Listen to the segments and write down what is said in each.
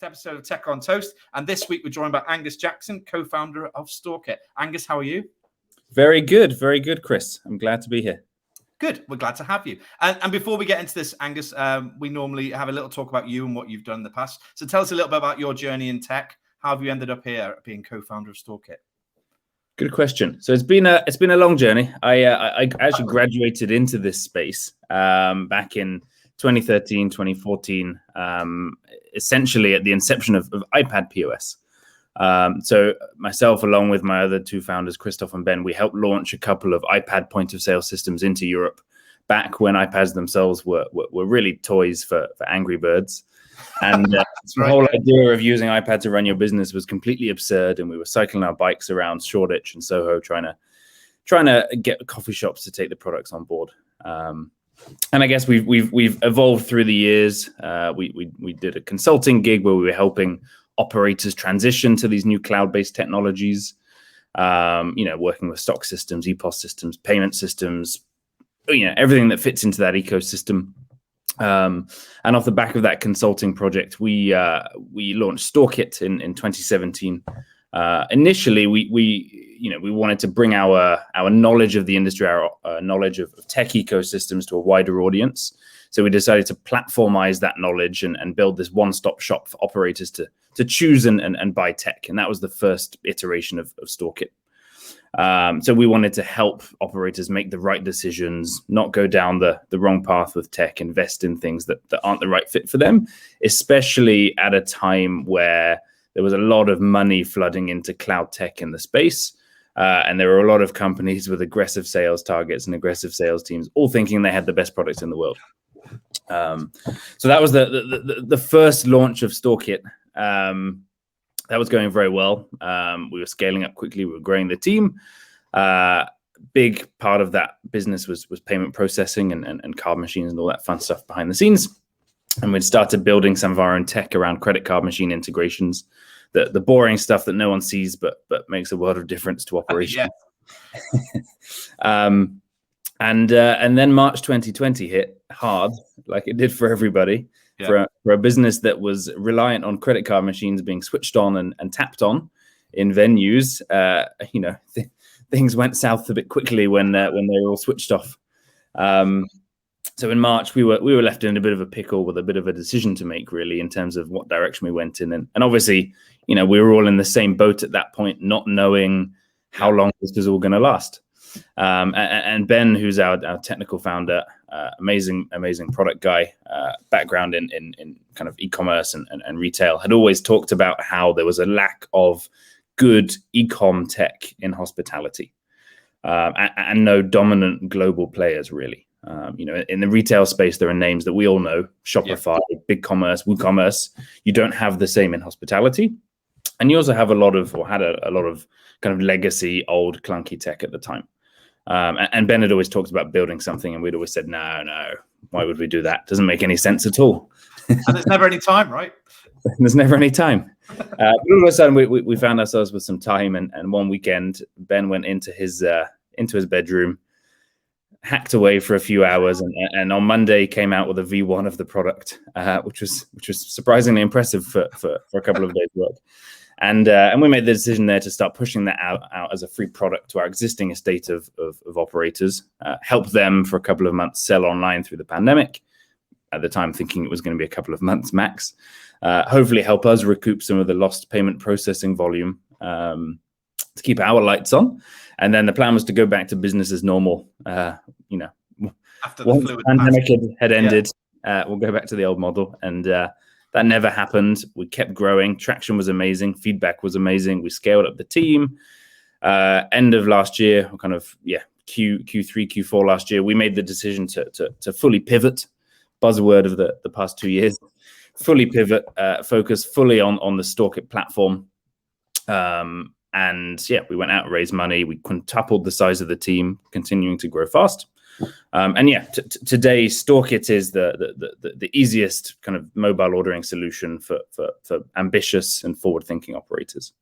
episode of Tech on Toast. And this week we're joined by Angus Jackson, co-founder of Storekit. Angus, how are you? Very good, Chris. I'm glad to be here. Good. We're glad to have you. And before we get into this, Angus, we normally have a little talk about you and what you've done in the past. So tell us a little bit about your journey in tech. How have you ended up here being co-founder of Storekit? Good question. So it's been a long journey. I actually graduated into this space back in 2013, 2014, essentially at the inception of iPad POS. So myself, along with my other two founders, Christoph and Ben, we helped launch a couple of iPad point of sale systems into Europe back when iPads themselves were really toys for angry birds. And the whole idea of using iPad to run your business was completely absurd. And we were cycling our bikes around Shoreditch and Soho, trying to get coffee shops to take the products on board. And I guess we've evolved through the years. We did a consulting gig where we were helping operators transition to these new cloud-based technologies. Working with stock systems, EPOS systems, payment systems, everything that fits into that ecosystem. And off the back of that consulting project, we launched Storekit in 2017. Initially, we wanted to bring our knowledge of the industry, our knowledge of tech ecosystems to a wider audience. So we decided to platformize that knowledge and build this one-stop shop for operators to choose and buy tech. And that was the first iteration of Storekit. So we wanted to help operators make the right decisions, not go down the wrong path with tech, invest in things that aren't the right fit for them, especially at a time where there was a lot of money flooding into cloud tech in the space. And there were a lot of companies with aggressive sales targets and aggressive sales teams, all thinking they had the best products in the world. So that was the first launch of Storekit. That was going very well. We were scaling up quickly. We were growing the team. Big part of that business was payment processing and card machines and all that fun stuff behind the scenes. And we'd started building some of our own tech around credit card machine integrations, the boring stuff that no one sees but makes a world of difference to operations. And then March 2020 hit hard, like it did for everybody. Yeah. For a business that was reliant on credit card machines being switched on and tapped on in venues, things went south a bit quickly when they were all switched off. So in March, we were left in a bit of a pickle with a bit of a decision to make, really, in terms of what direction we went in. And obviously, we were all in the same boat at that point, not knowing how long this was all going to last. And Ben, who's our technical founder, amazing product guy, background in kind of e-commerce and retail, had always talked about how there was a lack of good e-com tech in hospitality, and no dominant global players, really. In the retail space, there are names that we all know: Shopify, BigCommerce, WooCommerce. You don't have the same in hospitality, and you also have had a lot of kind of legacy, old, clunky tech at the time. And Ben had always talked about building something, and we'd always said, no, why would we do that? Doesn't make any sense at all. And there's never any time, right? There's never any time. But all of a sudden, we found ourselves with some time, and one weekend, Ben went into his bedroom, hacked away for a few hours, and on Monday came out with a V1 of the product, which was surprisingly impressive for a couple of days' work. And we made the decision there to start pushing that out as a free product to our existing estate of operators, help them for a couple of months sell online through the pandemic, at the time thinking it was going to be a couple of months max, hopefully help us recoup some of the lost payment processing volume to keep our lights on. And then the plan was to go back to business as normal. After the pandemic had ended, we'll go back to the old model. And that never happened. We kept growing. Traction was amazing. Feedback was amazing. We scaled up the team. End of last year, Q3, Q4 last year, we made the decision to fully pivot. Buzzword of the past 2 years. Fully pivot, focus fully on the Storekit platform. We went out and raised money. We quintupled the size of the team, continuing to grow fast. Today, Storekit is the easiest kind of mobile ordering solution for ambitious and forward-thinking operators.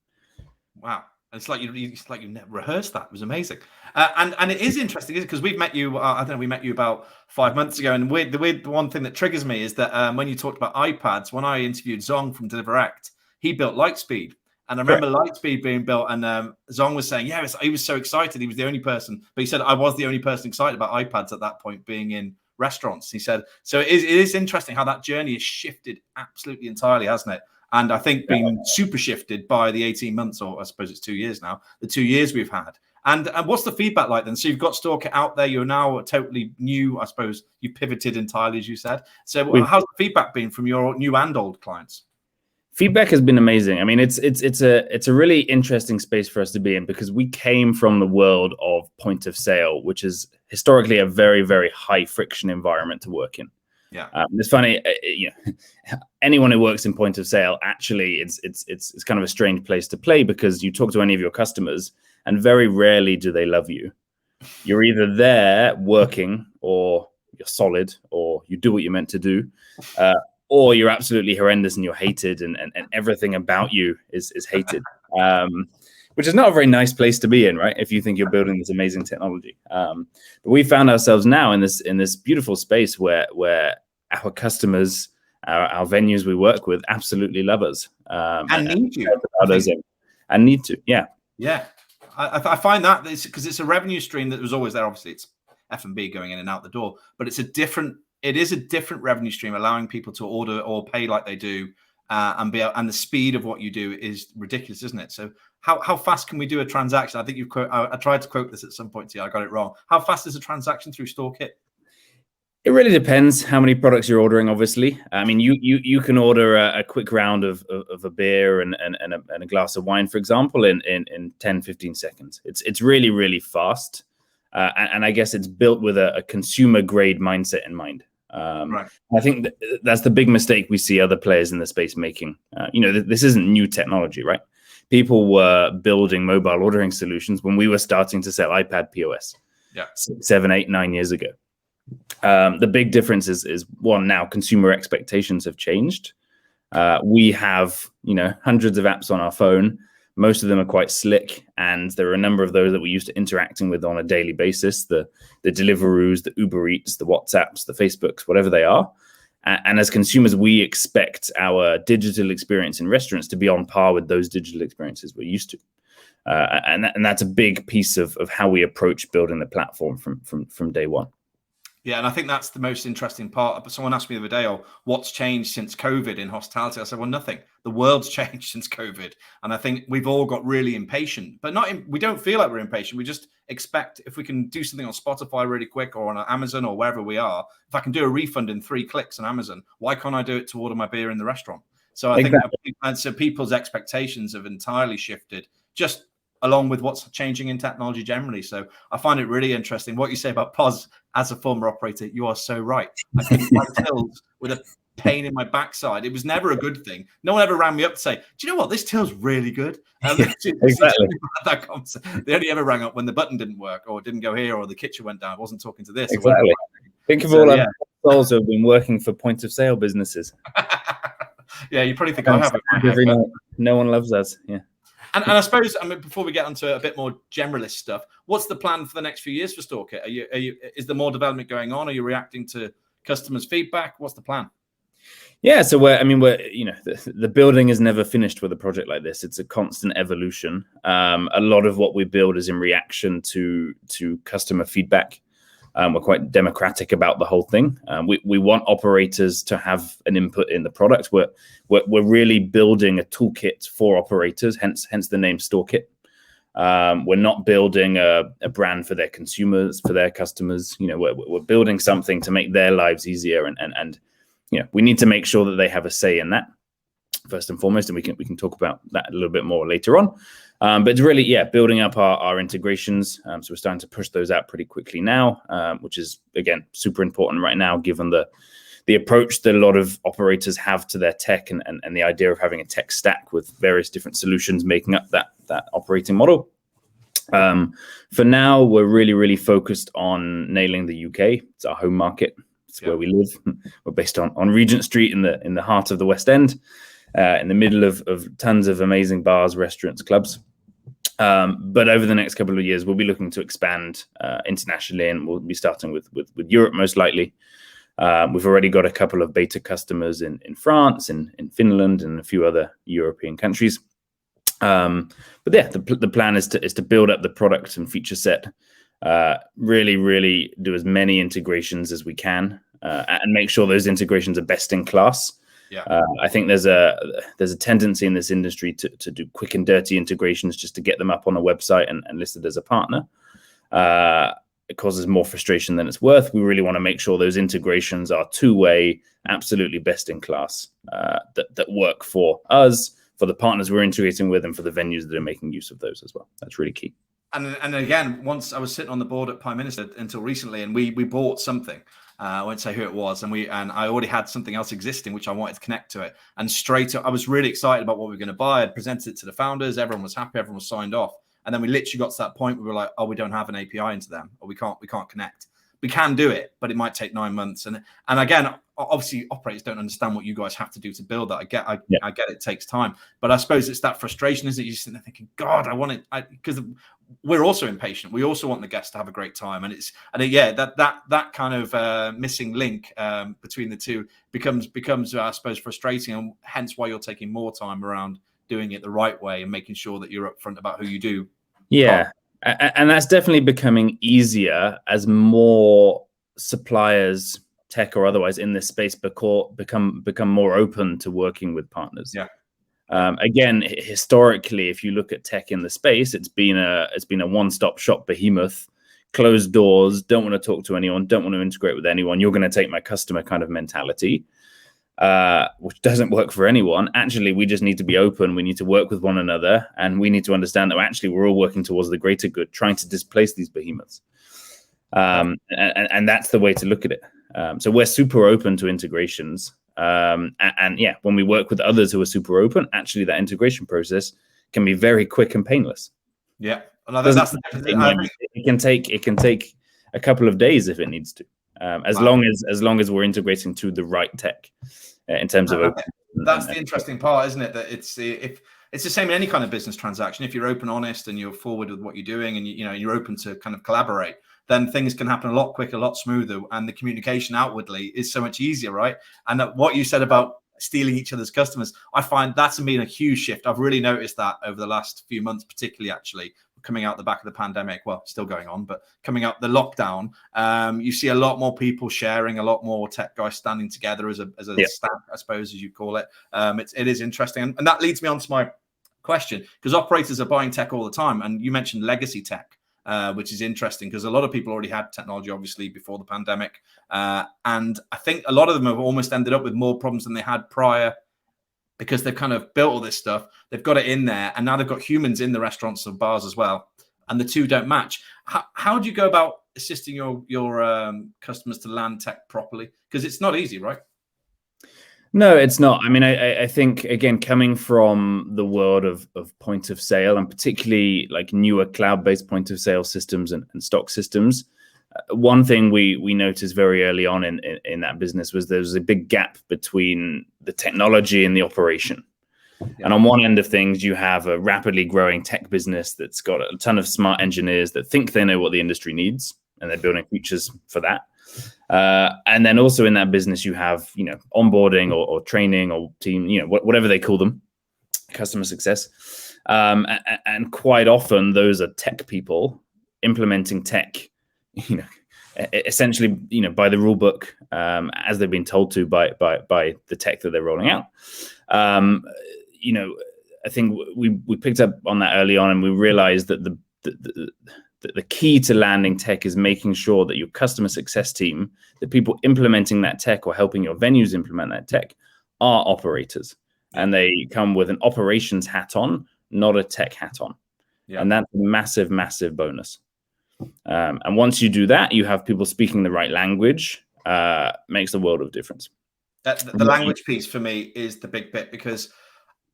Wow. It's like you never rehearsed that. It was amazing, and it is interesting because we've met you. I don't know. We met you about 5 months ago, and the one thing that triggers me is that when you talked about iPads, when I interviewed Zong from DeliverAct, he built Lightspeed, and I remember Lightspeed being built, and Zong was saying, "Yeah, he was so excited. He was the only person," but he said, "I was the only person excited about iPads at that point, being in restaurants." He said, "So it is interesting how that journey has shifted absolutely entirely, hasn't it?" And I think been super shifted by the 18 months, or I suppose it's 2 years now, the 2 years we've had. And what's the feedback like then? So you've got Storekit out there. You're now totally new. I suppose you pivoted entirely, as you said. So how's the feedback been from your new and old clients? Feedback has been amazing. I mean, it's a really interesting space for us to be in because we came from the world of point of sale, which is historically a very, very high friction environment to work in. Yeah, it's funny. Anyone who works in point of sale, actually, it's kind of a strange place to play because you talk to any of your customers, and very rarely do they love you. You're either there working, or you're solid, or you do what you're meant to do, or you're absolutely horrendous and you're hated, and everything about you is hated. Which is not a very nice place to be in, right? If you think you're building this amazing technology. But we found ourselves now in this beautiful space where our customers, our venues we work with, absolutely love us and need you, and need to, yeah. I find that because it's a revenue stream that was always there. Obviously, it's F&B going in and out the door, but it is a different revenue stream, allowing people to order or pay like they do, and the speed of what you do is ridiculous, isn't it? So how fast can we do a transaction? I think I tried to quote this at some point here. I got it wrong. How fast is a transaction through Storekit? It really depends how many products you're ordering, obviously. I mean, you can order a quick round of a beer and a glass of wine, for example, in 10, 15 seconds. It's really, really fast. And I guess it's built with a consumer grade mindset in mind. Right. I think that's the big mistake we see other players in the space making. This isn't new technology, right? People were building mobile ordering solutions when we were starting to sell iPad POS 6, 7, 8, 9 years ago. The big difference is one, now consumer expectations have changed. We have, hundreds of apps on our phone. Most of them are quite slick, and there are a number of those that we're used to interacting with on a daily basis. The Deliveroos, the Uber Eats, the WhatsApps, the Facebooks, whatever they are. And as consumers, we expect our digital experience in restaurants to be on par with those digital experiences we're used to. And that's a big piece of how we approach building the platform from day one. Yeah, and I think that's the most interesting part. But someone asked me the other day, what's changed since COVID in hospitality? I said, well, nothing. The world's changed since COVID. And I think we've all got really impatient, but we don't feel like we're impatient. We just expect if we can do something on Spotify really quick, or on Amazon, or wherever we are, if I can do a refund in 3 clicks on Amazon, why can't I do it to order my beer in the restaurant? So I think, and so people's expectations have entirely shifted, just along with what's changing in technology generally. So I find it really interesting what you say about POS. As a former operator, you are so right. I think my tills with a pain in my backside. It was never a good thing. No one ever rang me up to say, do you know what? This till's really good. Exactly. They only ever rang up when the button didn't work, or didn't go here, or the kitchen went down. I wasn't talking to this. Exactly. Think of all our souls who have been working for point of sale businesses. Yeah, you probably think I have it. Every night. No one loves us. Yeah. And I suppose, before we get onto a bit more generalist stuff, what's the plan for the next few years for Storekit? Is there more development going on? Are you reacting to customers' feedback? What's the plan? Yeah, so the building is never finished with a project like this. It's a constant evolution. A lot of what we build is in reaction to customer feedback. We're quite democratic about the whole thing. We want operators to have an input in the product. We're really building a toolkit for operators, hence the name Storekit. We're not building a brand for their consumers, for their customers. We're building something to make their lives easier, and we need to make sure that they have a say in that first and foremost, and we can talk about that a little bit more later on. But it's really, building up our integrations. So we're starting to push those out pretty quickly now, which is, again, super important right now, given the approach that a lot of operators have to their tech, and the idea of having a tech stack with various different solutions making up that operating model. For now, we're really, really focused on nailing the UK. It's our home market. It's where we live. We're based on Regent Street in the heart of the West End, in the middle of tons of amazing bars, restaurants, clubs. But over the next couple of years, we'll be looking to expand internationally, and we'll be starting with Europe most likely. We've already got a couple of beta customers in France, in Finland, and a few other European countries. But yeah, the plan is to build up the product and feature set, really do as many integrations as we can, and make sure those integrations are best in class. Yeah. I think there's a tendency in this industry to do quick and dirty integrations just to get them up on a website and listed as a partner. It causes more frustration than it's worth. We really want to make sure those integrations are two-way, absolutely best in class, that work for us, for the partners we're integrating with, and for the venues that are making use of those as well. That's really key. And again, once I was sitting on the board at Prime Minister until recently, and we bought something. I won't say who it was, and I already had something else existing which I wanted to connect to it. And straight up, I was really excited about what we were going to buy. I'd presented it to the founders, everyone was happy, everyone was signed off. And then we literally got to that point where we were like, oh, we don't have an API into them, or we can't connect. We can do it, but it might take 9 months. And again, obviously operators don't understand what you guys have to do to build that. I get it takes time, but I suppose it's that frustration, is that you're sitting there thinking, God, I want it, because we're also impatient. We also want the guests to have a great time, that kind of missing link between the two becomes I suppose frustrating, and hence why you're taking more time around doing it the right way and making sure that you're upfront about who you do. Yeah. And that's definitely becoming easier as more suppliers, tech or otherwise, in this space become more open to working with partners. Yeah. Again, historically, if you look at tech in the space, it's been a one-stop shop behemoth, closed doors, don't want to talk to anyone, don't want to integrate with anyone. You're going to take my customer kind of mentality, which doesn't work for anyone. Actually, we just need to be open. We need to work with one another, and we need to understand that actually we're all working towards the greater good, trying to displace these behemoths. And that's the way to look at it. So we're super open to integrations. And yeah, when we work with others who are super open, actually that integration process can be very quick and painless. Yeah. That's it can take a couple of days if it needs to. As long as we're integrating to the right tech in terms of open. That's the interesting part, isn't it? That it's the same in any kind of business transaction. If you're open, honest, and you're forward with what you're doing, and you're open to kind of collaborate, then things can happen a lot quicker, a lot smoother, and the communication outwardly is so much easier, right? And what you said about stealing each other's customers, I find that's been a huge shift. I've really noticed that over the last few months, particularly actually coming out the back of the pandemic. Well, still going on, but coming out the lockdown, you see a lot more people sharing, a lot more tech guys standing together as a stack, I suppose, as you call it. It is interesting, and that leads me on to my question, because operators are buying tech all the time, and you mentioned legacy tech. Which is interesting because a lot of people already had technology, obviously, before the pandemic. And I think a lot of them have almost ended up with more problems than they had prior, because they've kind of built all this stuff. They've got it in there, and now they've got humans in the restaurants and bars as well. And the two don't match. How do you go about assisting your customers to land tech properly? Because it's not easy, right? No, it's not. I mean, I think, again, coming from the world of point of sale, and particularly like newer cloud-based point of sale systems and stock systems, one thing we noticed very early on in that business was there was a big gap between the technology and the operation. Yeah. And on one end of things, you have a rapidly growing tech business that's got a ton of smart engineers that think they know what the industry needs, and they're building features for that. And then also in that business, you have, onboarding or training or team, whatever they call them, customer success. And quite often those are tech people implementing tech, essentially, by the rule book, as they've been told to by the tech that they're rolling out. I think we picked up on that early on, and we realized that the key to landing tech is making sure that your customer success team, the people implementing that tech or helping your venues implement that tech, are operators. And they come with an operations hat on, not a tech hat on. Yeah. And that's a massive, massive bonus. And once you do that, you have people speaking the right language, makes a world of difference. The language piece for me is the big bit,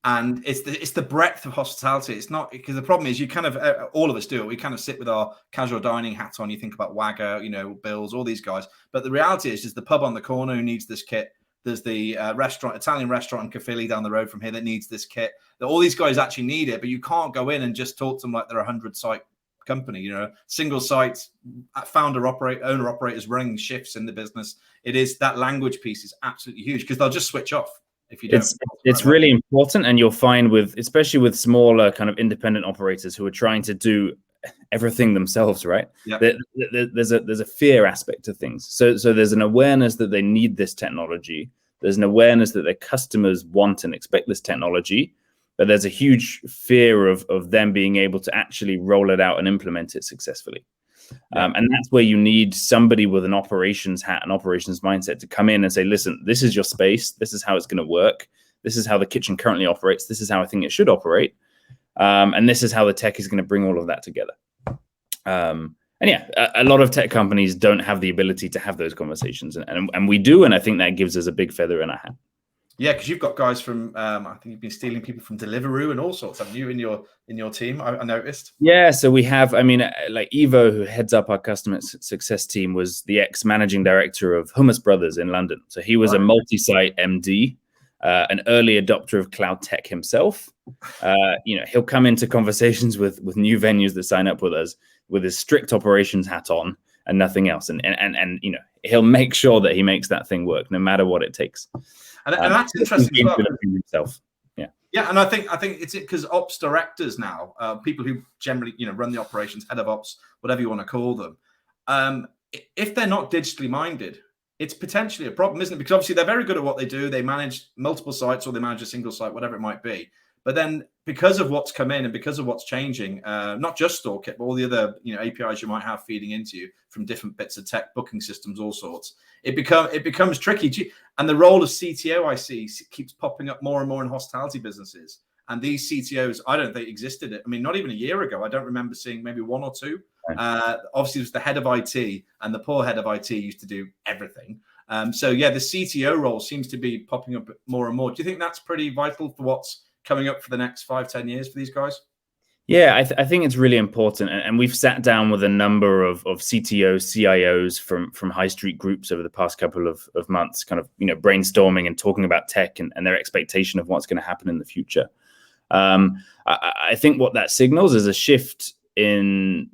and it's the breadth of hospitality. It's not, because the problem is you kind of, all of us do it. We kind of sit with our casual dining hat on. You think about Wagga, Bills, all these guys. But the reality is the pub on the corner who needs this kit, There's the Italian restaurant in Caerphilly down the road from here that needs this kit. That all these guys actually need it, but you can't go in and just talk to them like they're a 100-site company. Single sites, owner operators running shifts in the business. It is that language piece is absolutely huge because they'll just switch off if you don't. It's really important, and you'll find especially with smaller kind of independent operators who are trying to do everything themselves, right? Yeah. There's a fear aspect to things. So there's an awareness that they need this technology. There's an awareness that their customers want and expect this technology, but there's a huge fear of them being able to actually roll it out and implement it successfully. Yeah. And that's where you need somebody with an operations hat, an operations mindset to come in and say, listen, this is your space. This is how it's going to work. This is how the kitchen currently operates. This is how I think it should operate. And this is how the tech is going to bring all of that together. And yeah, a lot of tech companies don't have the ability to have those conversations, and we do, and I think that gives us a big feather in our hat. Yeah, because you've got guys from I think you've been stealing people from Deliveroo and all sorts, haven't you, in your team? I noticed. Yeah, so we have. I mean, like Ivo, who heads up our customer success team, was the ex-managing director of Hummus Brothers in London. So he was a multi-site MD. An early adopter of cloud tech himself. He'll come into conversations with new venues that sign up with us with his strict operations hat on and nothing else. And he'll make sure that he makes that thing work no matter what it takes. And that's interesting as well. Himself. Yeah. Yeah. And I think it's because ops directors now, people who generally, run the operations, head of ops, whatever you want to call them. If they're not digitally minded, it's potentially a problem, isn't it? Because obviously they're very good at what they do. They manage multiple sites or they manage a single site, whatever it might be. But then because of what's come in and because of what's changing, not just Storekit, but all the other APIs you might have feeding into you from different bits of tech, booking systems, all sorts, it becomes tricky. And the role of CTO, I see, keeps popping up more and more in hospitality businesses. And these CTOs, I don't think existed. I mean, not even a year ago. I don't remember seeing maybe one or two. Obviously, it was the head of IT, and the poor head of IT used to do everything. So, yeah, the CTO role seems to be popping up more and more. Do you think that's pretty vital for what's coming up for the next 5-10 years for these guys? Yeah, I think it's really important. And we've sat down with a number of CTOs, CIOs from high street groups over the past couple of months, kind of, brainstorming and talking about tech and their expectation of what's going to happen in the future. I think what that signals is a shift in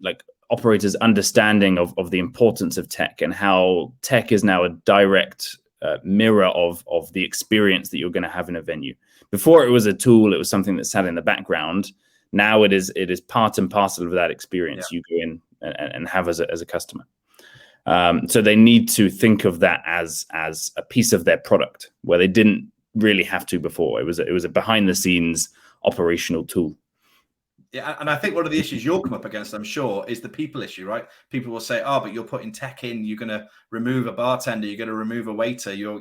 operators' understanding of the importance of tech and how tech is now a direct mirror of the experience that you're going to have in a venue. Before it was a tool, it was something that sat in the background. Now it is part and parcel of that experience you go in and have as a customer. So they need to think of that as a piece of their product where they didn't really have to before. It was a behind the scenes operational tool. Yeah, and I think one of the issues you'll come up against, I'm sure, is the people issue, right? People will say, "Oh, but you're putting tech in. You're going to remove a bartender. You're going to remove a waiter. You're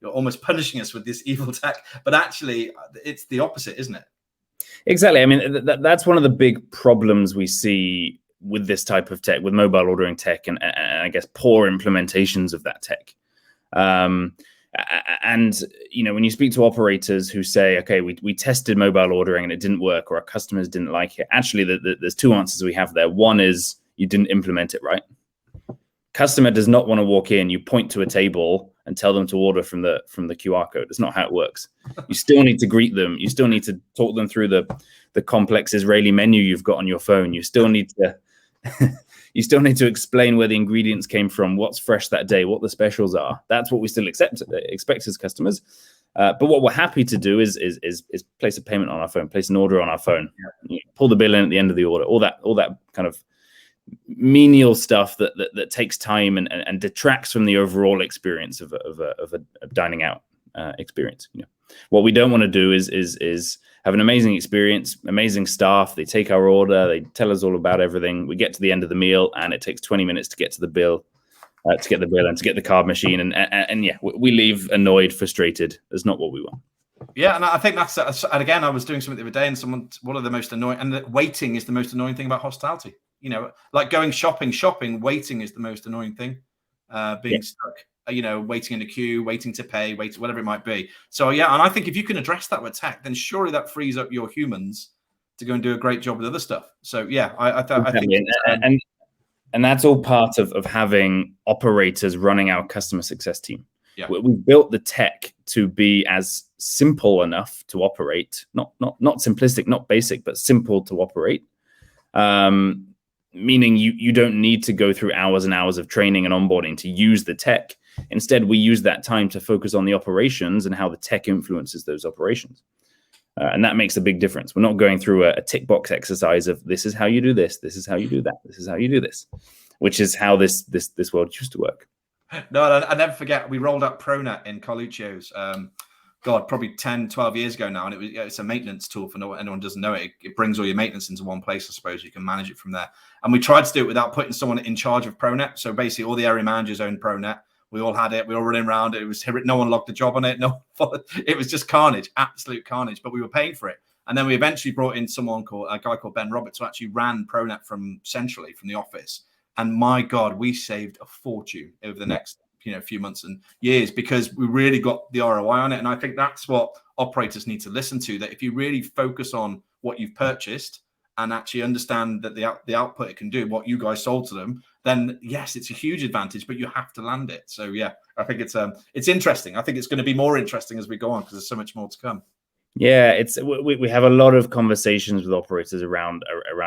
almost punishing us with this evil tech." But actually, it's the opposite, isn't it? Exactly. I mean, that's one of the big problems we see with this type of tech, with mobile ordering tech, and I guess poor implementations of that tech. And when you speak to operators who say, okay, we tested mobile ordering and it didn't work, or our customers didn't like it, actually there's two answers we have there. One is you didn't implement it right. Customer does not want to walk in, you point to a table and tell them to order from the QR code. That's not how it works. You still need to greet them. You still need to talk them through the complex Israeli menu you've got on your phone. You still need to explain where the ingredients came from, what's fresh that day, what the specials are. That's what we still expect as customers. But what we're happy to do is place a payment on our phone, place an order on our phone, pull the bill in at the end of the order, all that kind of menial stuff that takes time and detracts from the overall experience of a dining out experience. What we don't want to do is have an amazing experience, amazing staff. They take our order, they tell us all about everything. We get to the end of the meal, and it takes 20 minutes to get to the bill, and to get the card machine, and we leave annoyed, frustrated. That's not what we want. Yeah, and I think that's and again, I was doing something the other day, and one of the most annoying, and waiting is the most annoying thing about hospitality. Like going shopping, waiting is the most annoying thing. Being stuck, waiting in a queue, waiting to pay, whatever it might be. So yeah, and I think if you can address that with tech, then surely that frees up your humans to go and do a great job with other stuff. So yeah, I think, and that's all part of having operators running our customer success team. Yeah. We built the tech to be as simple enough to operate, not simplistic, not basic, but simple to operate. Meaning you don't need to go through hours and hours of training and onboarding to use the tech. Instead, we use that time to focus on the operations and how the tech influences those operations. And that makes a big difference. We're not going through a tick box exercise of this is how you do this, this is how you do that, this is how you do this, which is how this world used to work. No, I never forget. We rolled out ProNet in Coluccio's. Probably 10, 12 years ago now. And it's a maintenance tool for anyone doesn't know it. It brings all your maintenance into one place, I suppose. You can manage it from there. And we tried to do it without putting someone in charge of ProNet. So basically all the area managers owned ProNet. We all had it. We were all running around. It was no one logged a job on it. It was just carnage, absolute carnage. But we were paying for it. And then we eventually brought in a guy called Ben Roberts, who actually ran ProNet centrally from the office. And my God, we saved a fortune over the next few months and years because we really got the ROI on it. And I think that's what operators need to listen to, that if you really focus on what you've purchased and actually understand that the output it can do, what you guys sold to them, then yes, it's a huge advantage, but you have to land it. So yeah, I think it's interesting. I think it's going to be more interesting as we go on because there's so much more to come. Yeah, we have a lot of conversations with operators around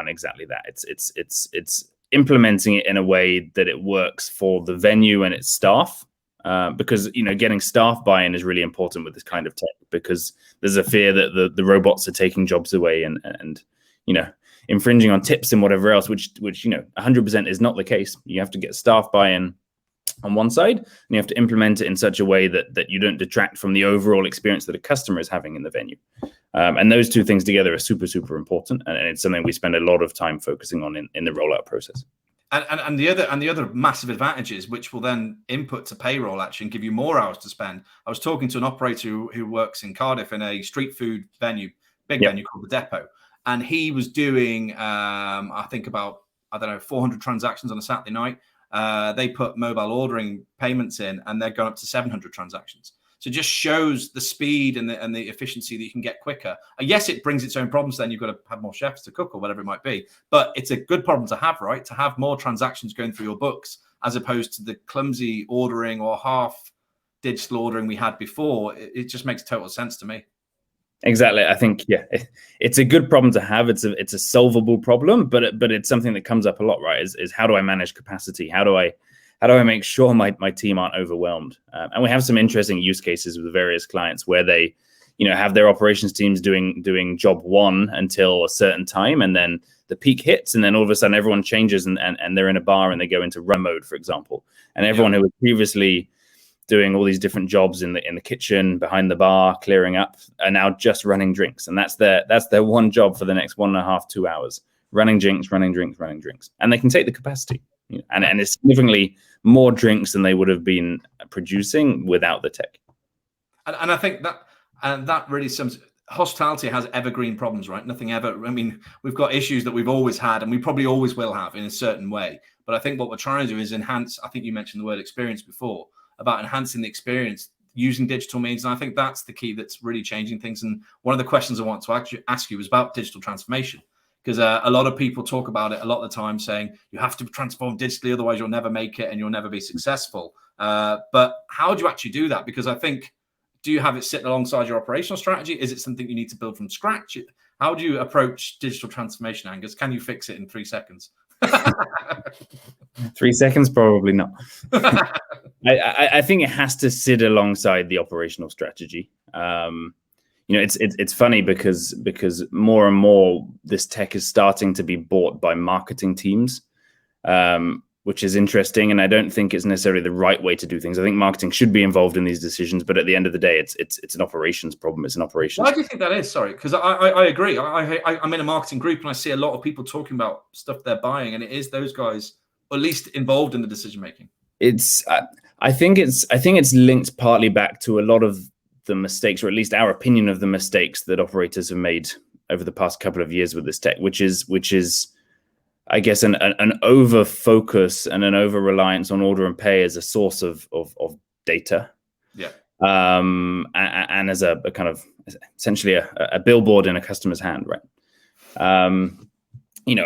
exactly that. It's implementing it in a way that it works for the venue and its staff, because getting staff buy-in is really important with this kind of tech, because there's a fear that the robots are taking jobs away and infringing on tips and whatever else, which 100% is not the case. You have to get staff buy-in on one side, and you have to implement it in such a way that you don't detract from the overall experience that a customer is having in the venue. And those two things together are super, super important. And it's something we spend a lot of time focusing on in the rollout process. And the other massive advantages, which will then input to payroll actually and give you more hours to spend. I was talking to an operator who works in Cardiff in a street food venue, venue called The Depot. And he was doing, I think about, 400 transactions on a Saturday night. They put mobile ordering payments in and they're going up to 700 transactions. So it just shows the speed and the efficiency that you can get quicker. And yes, it brings its own problems. Then you've got to have more chefs to cook or whatever it might be. But it's a good problem to have, right? To have more transactions going through your books as opposed to the clumsy ordering or half digital ordering we had before. It just makes total sense to me. Exactly. I think, it's a good problem to have. It's a solvable problem, but it's something that comes up a lot, right? Is how do I manage capacity? How do I make sure my team aren't overwhelmed? And we have some interesting use cases with various clients where they, have their operations teams doing job one until a certain time, and then the peak hits, and then all of a sudden everyone changes and they're in a bar and they go into run mode, for example. And everyone who was previously doing all these different jobs in the kitchen, behind the bar, clearing up, are now just running drinks. And that's their one job for the next 1.5, 2 hours, running drinks. And they can take the capacity, and it's significantly more drinks than they would have been producing without the tech. And I think that really sums. Hospitality has evergreen problems, right? Nothing ever. I mean, we've got issues that we've always had, and we probably always will have in a certain way. But I think what we're trying to do is enhance. I think you mentioned the word experience before, about enhancing the experience using digital means. And I think that's the key that's really changing things. And one of the questions I want to actually ask you was about digital transformation, because a lot of people talk about it a lot of the time saying you have to transform digitally, otherwise you'll never make it and you'll never be successful. But how do you actually do that? Because I think, do you have it sitting alongside your operational strategy? Is it something you need to build from scratch? How do you approach digital transformation, Angus? Can you fix it in 3 seconds? 3 seconds, probably not. I think it has to sit alongside the operational strategy. It's funny because more and more this tech is starting to be bought by marketing teams, which is interesting. And I don't think it's necessarily the right way to do things. I think marketing should be involved in these decisions, but at the end of the day, it's an operations problem. It's an operations. Why do you think that is? Sorry, because I agree. I'm in a marketing group and I see a lot of people talking about stuff they're buying, and it is those guys at least involved in the decision making. I think it's linked partly back to a lot of the mistakes, or at least our opinion of the mistakes that operators have made over the past couple of years with this tech, which is I guess an over focus and an over reliance on order and pay as a source of data. Yeah. And as a kind of essentially a billboard in a customer's hand, right?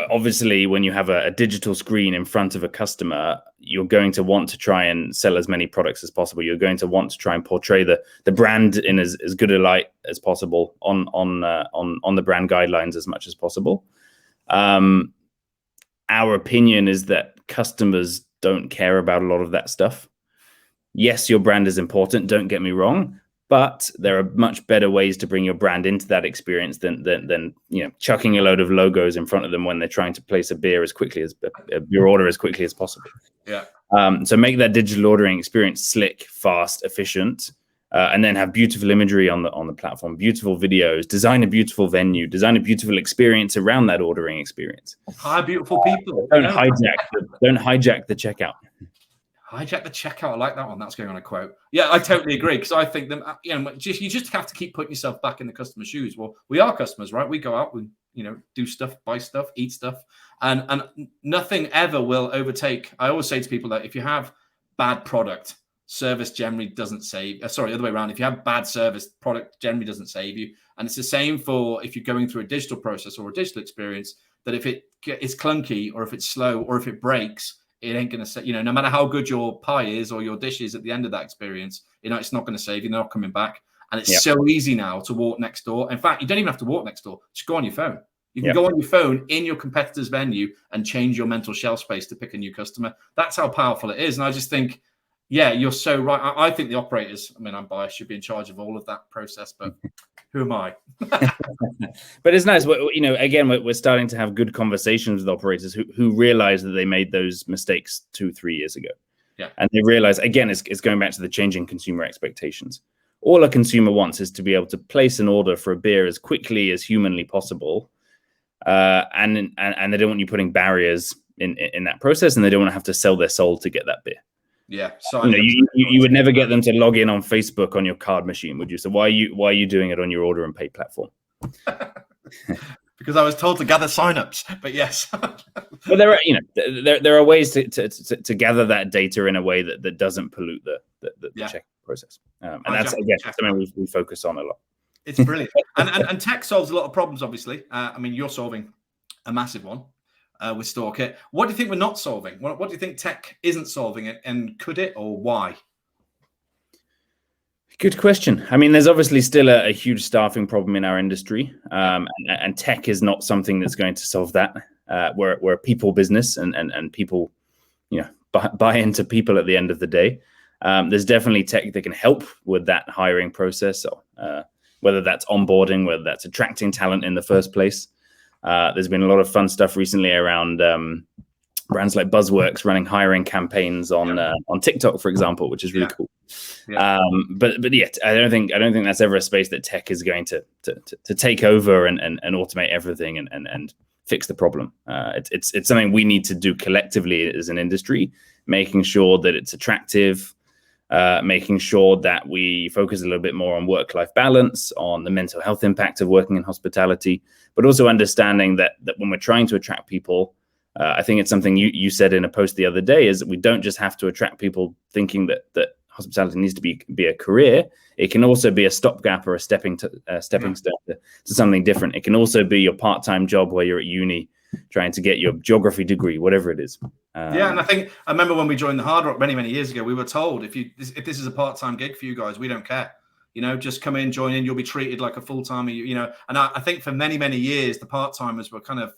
Obviously when you have a digital screen in front of a customer, you're going to want to try and sell as many products as possible. You're going to want to try and portray the brand in as good a light as possible on the brand guidelines as much as possible. Our opinion is that customers don't care about a lot of that stuff. Yes, your brand is important, don't get me wrong, but there are much better ways to bring your brand into that experience than chucking a load of logos in front of them when they're trying to place a beer as quickly as your order as quickly as possible. Yeah. So make that digital ordering experience slick, fast, efficient, and then have beautiful imagery on the platform, beautiful videos, design a beautiful venue, design a beautiful experience around that ordering experience. Hire beautiful people. Don't hijack the checkout. Hijack the checkout. I like that one. That's going on a quote. Yeah, I totally agree, because I think that you just have to keep putting yourself back in the customer's shoes. Well, we are customers, right? We go out, we do stuff, buy stuff, eat stuff, and nothing ever will overtake. I always say to people that if you have bad product, service generally doesn't save. Sorry, the other way around. If you have bad service, product generally doesn't save you. And it's the same for if you're going through a digital process or a digital experience. That if it's clunky, or if it's slow, or if it breaks, it ain't going to say, no matter how good your pie is or your dish is at the end of that experience, it's not going to save you. They're not coming back. And it's so easy now to walk next door. In fact, you don't even have to walk next door. Just go on your phone. You can go on your phone in your competitor's venue and change your mental shelf space to pick a new customer. That's how powerful it is. And I just think, yeah, you're so right. I think the operators, I'm biased, should be in charge of all of that process, but who am I? But it's nice. Again, we're starting to have good conversations with operators who realize that they made those mistakes 2-3 years ago. Yeah. And they realize, again, it's going back to the changing consumer expectations. All a consumer wants is to be able to place an order for a beer as quickly as humanly possible. And they don't want you putting barriers in that process, and they don't want to have to sell their soul to get that beer. Yeah. So you would never get them to log in on Facebook on your card machine, would you? So why are you doing it on your order and pay platform? Because I was told to gather signups, but yes. But there are ways to gather that data in a way that doesn't pollute the checking process, and that's again something we focus on a lot. It's brilliant, and tech solves a lot of problems. Obviously, you're solving a massive one with Storekit. What do you think we're not solving? What do you think tech isn't solving, and could it, or why? Good question. There's obviously still a huge staffing problem in our industry, and tech is not something that's going to solve that. We're a people business, and people, buy into people at the end of the day. There's definitely tech that can help with that hiring process, or whether that's onboarding, whether that's attracting talent in the first place. There's been a lot of fun stuff recently around brands like Buzzworks running hiring campaigns on TikTok, for example, which is really cool. Yeah. But yeah, I don't think that's ever a space that tech is going to take over and automate everything and fix the problem. It's something we need to do collectively as an industry, making sure that it's attractive, making sure that we focus a little bit more on work-life balance, on the mental health impact of working in hospitality, but also understanding that when we're trying to attract people, I think it's something you said in a post the other day, is that we don't just have to attract people thinking that hospitality needs to be a career. It can also be a stopgap or a stepping stone to something different. It can also be your part-time job where you're at uni trying to get your geography degree, whatever it is. And I remember when we joined the Hard Rock many years ago, we were told if this is a part-time gig for you guys, we don't care. Just come in, join in, you'll be treated like a full-timer. And I think for many years the part-timers were kind of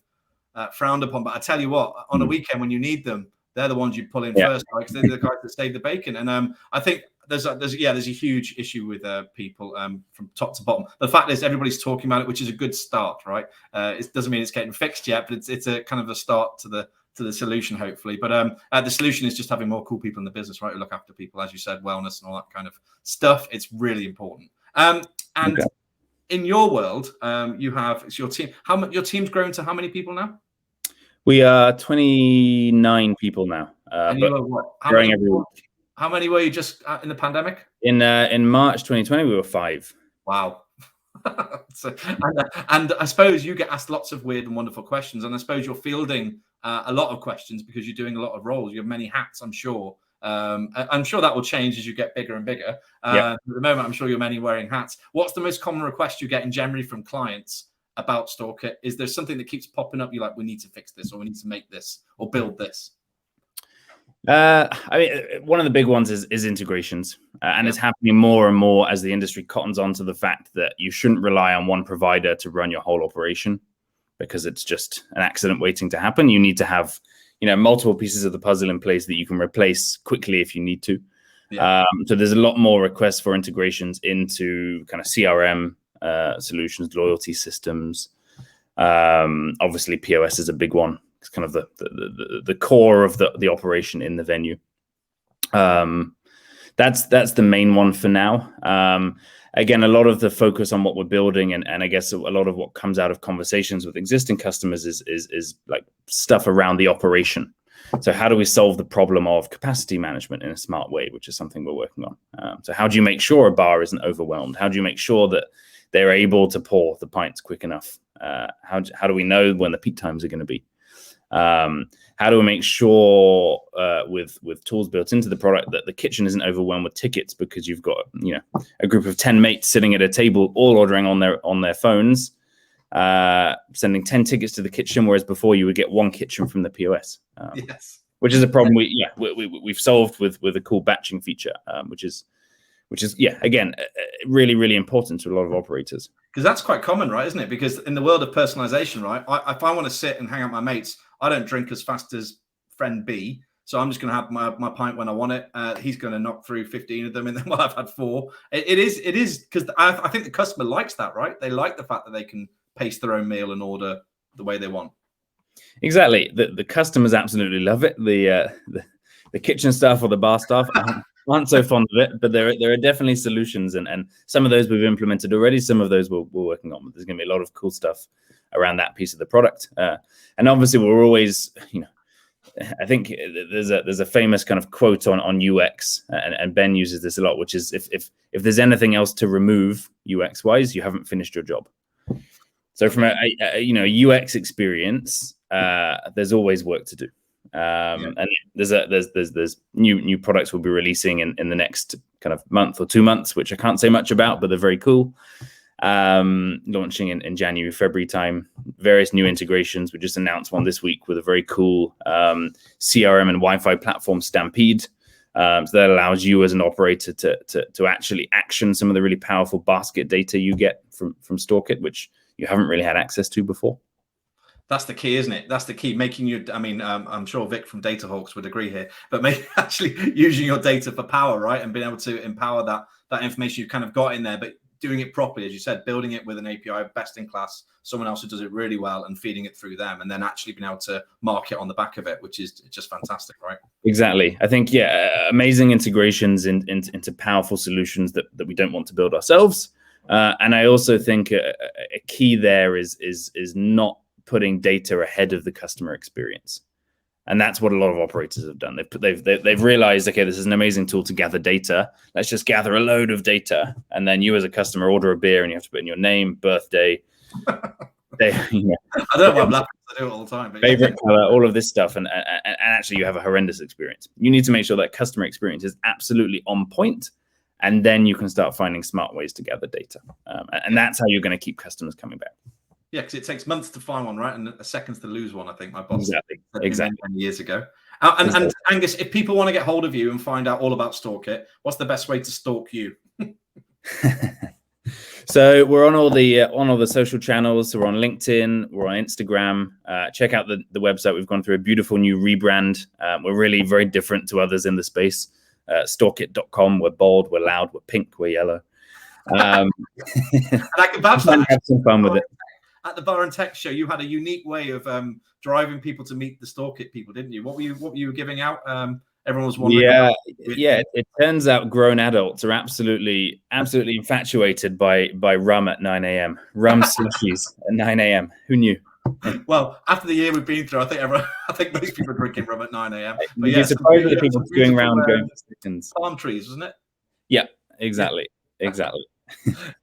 frowned upon. But I tell you what, on a weekend when you need them, they're the ones you pull in first, right? Because they're the guys that save the bacon. And I think there's a huge issue with people from top to bottom. The fact is everybody's talking about it, which is a good start, right? It doesn't mean it's getting fixed yet, but it's a kind of a start to the solution, hopefully. But the solution is just having more cool people in the business, right? Who look after people, as you said, wellness and all that kind of stuff. It's really important. In your world, it's your team. Your team's grown to how many people now? We are 29 people now. And but growing every week. How many were you just in the pandemic? In March 2020, we were 5. Wow. And I suppose you get asked lots of weird and wonderful questions, and I suppose you're fielding a lot of questions because you're doing a lot of roles. You have many hats, I'm sure. I'm sure that will change as you get bigger and bigger. At the moment, I'm sure you're many wearing hats. What's the most common request you get in generally from clients about Storekit? Is there something that keeps popping up? You're like, we need to fix this, or we need to make this, or build this? I mean, one of the big ones is integrations, and it's happening more and more as the industry cottons on to the fact that you shouldn't rely on one provider to run your whole operation, because it's just an accident waiting to happen. You need to have, multiple pieces of the puzzle in place that you can replace quickly if you need to. Yeah. So there's a lot more requests for integrations into kind of CRM solutions, loyalty systems. Obviously, POS is a big one. It's kind of the core of the operation in the venue. That's the main one for now. Again, a lot of the focus on what we're building, and I guess a lot of what comes out of conversations with existing customers is like stuff around the operation. So how do we solve the problem of capacity management in a smart way, which is something we're working on. So how do you make sure a bar isn't overwhelmed? How do you make sure that they're able to pour the pints quick enough? How do we know when the peak times are going to be? How do we make sure with tools built into the product that the kitchen isn't overwhelmed with tickets because you've got a group of 10 mates sitting at a table all ordering on their phones, sending 10 tickets to the kitchen, whereas before you would get one kitchen from the POS. Yes, which is a problem we've solved with a cool batching feature, which is again really, really important to a lot of operators. Because that's quite common, right? Isn't it? Because in the world of personalization, right, if I want to sit and hang out with my mates, I don't drink as fast as friend B, so I'm just going to have my pint when I want it. He's going to knock through 15 of them, and then I've had 4. It is because I think the customer likes that, right? They like the fact that they can pace their own meal and order the way they want. Exactly. The customers absolutely love it. The kitchen staff or the bar staff aren't so fond of it, but there are definitely solutions, and some of those we've implemented already. Some of those we're working on. There's going to be a lot of cool stuff around that piece of the product, and obviously we're always, I think there's a famous kind of quote on UX, and Ben uses this a lot, which is if there's anything else to remove UX wise, you haven't finished your job. So from a UX experience, there's always work to do. And there's new products we'll be releasing in the next kind of month or 2 months, which I can't say much about, but they're very cool. Launching in January, February time. Various new integrations. We just announced one this week with a very cool CRM and Wi-Fi platform, Stampede. So that allows you as an operator to actually action some of the really powerful basket data you get from Storekit, which you haven't really had access to before. That's the key, isn't it? That's the key. Making you, I mean, I'm sure Vic from Data Hawks would agree here, but actually using your data for power, right? And being able to empower that information you've kind of got in there, but doing it properly, as you said, building it with an API, best in class, someone else who does it really well, and feeding it through them, and then actually being able to market on the back of it, which is just fantastic, right? Exactly. I think, amazing integrations into powerful solutions that we don't want to build ourselves. And I also think a key there is not putting data ahead of the customer experience. And that's what a lot of operators have done. They've realized, okay, this is an amazing tool to gather data. Let's just gather a load of data. And then you as a customer order a beer and you have to put in your name, birthday, I don't know why I'm laughing. I do it all the time. But favorite color, all of this stuff. And actually you have a horrendous experience. You need to make sure that customer experience is absolutely on point. And then you can start finding smart ways to gather data. And that's how you're going to keep customers coming back. Yeah, because it takes months to find one, right? And seconds to lose one, I think my boss exactly. Many years ago. And Angus, if people want to get hold of you and find out all about Storekit, what's the best way to stalk you? So we're on all the social channels. So we're on LinkedIn, we're on Instagram. Check out the website. We've gone through a beautiful new rebrand. We're really very different to others in the space. Storekit.com. We're bold, we're loud, we're pink, we're yellow. And I can vouch that. Have some fun with it. At the Bar and Tech show, you had a unique way of driving people to meet the Storekit people, didn't you? What were you giving out? Everyone was wondering. Yeah. It turns out grown adults are absolutely infatuated by rum at 9 a.m. Rum slushies at 9 a.m. Who knew? Well, after the year we've been through, I think most people are drinking rum at 9 a.m. But yeah, surprised at the people going around going palm trees, wasn't it? Yeah, exactly.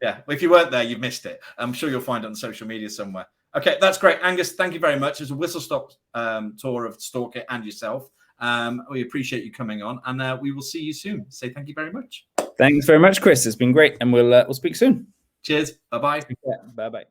Yeah, well, if you weren't there, you've missed it. I'm sure you'll find it on social media somewhere. Okay, that's great. Angus, thank you very much. It's a whistle-stop tour of Storekit and yourself. We appreciate you coming on, and we will see you soon. Say thank you very much. Thanks very much, Chris. It's been great, and we'll speak soon. Cheers. Bye-bye. Bye-bye.